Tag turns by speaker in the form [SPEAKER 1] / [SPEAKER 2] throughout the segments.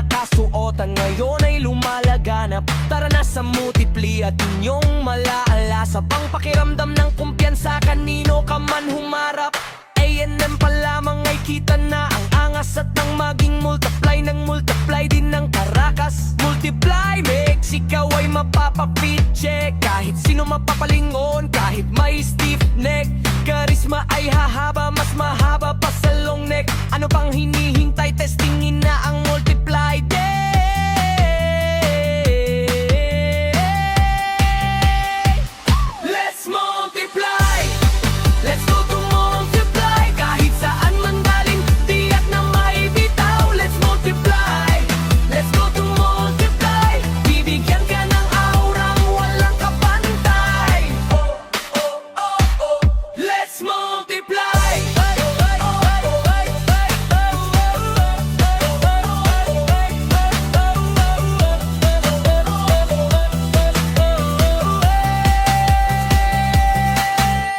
[SPEAKER 1] nakasuotan ngayon ay lumalaganap. Tara na sa multiply at inyong malaalasa pang pakiramdam ng kumpiyansa kanino ka man humarap. A&M pa lamang ay kita na ang angas at nang maging multiply ng multiply din ng Caracas. Multiply makes ikaw ay mapapapitche, kahit sino mapapalingon, kahit may stiff neck. Karisma ay hahaba, mas mahaba pa sa long neck. Ano pang hinihintay, testingin na ang multiply day. Let's multiply, let's go to multiply. Kahit saan man galing, tiyak na may bitaw. Let's multiply, let's go to multiply. Bibigyan ka ng aurang walang kapantay. Oh, oh, oh, oh, let's multiply.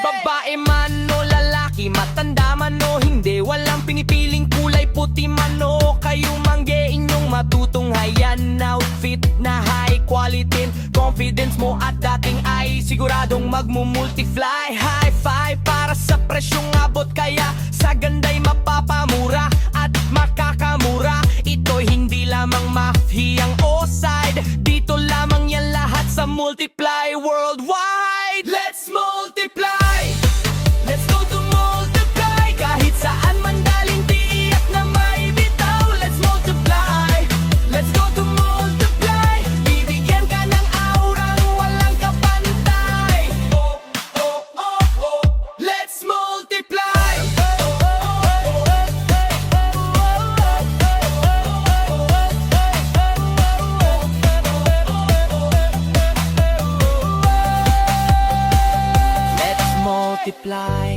[SPEAKER 1] Babae man o lalaki, matanda man o hindi, walang pinipiling kulay, puti man o kayo mangge. Inyong matutunghayan, outfit na high quality. Confidence mo at dating ay siguradong magmumultiply. High five para sa presyong abot, kaya sa ganda'y mapapamura at makakamura. Ito'y hindi lamang mafhiyang o-side, dito lamang yan lahat sa multiply worldwide. Let's multiply, let's go to multiply. Kahit saan man galing, tiyak na may bitaw. Let's multiply, let's go to multiply. Bibigyan ka ng aurang walang kapantay. Oh, oh, oh, oh, let's multiply. Let's multiply,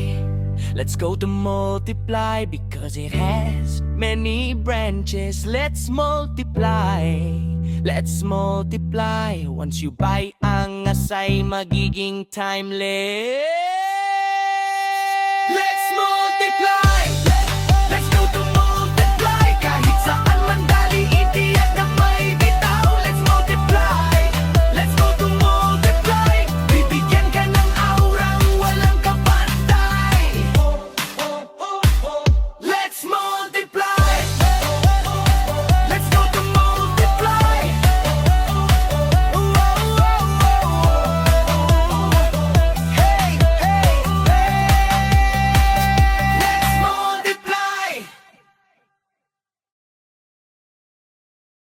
[SPEAKER 1] let's go to multiply, because it has many branches. Let's multiply, let's multiply. Once you buy, ang asay magiging timeless.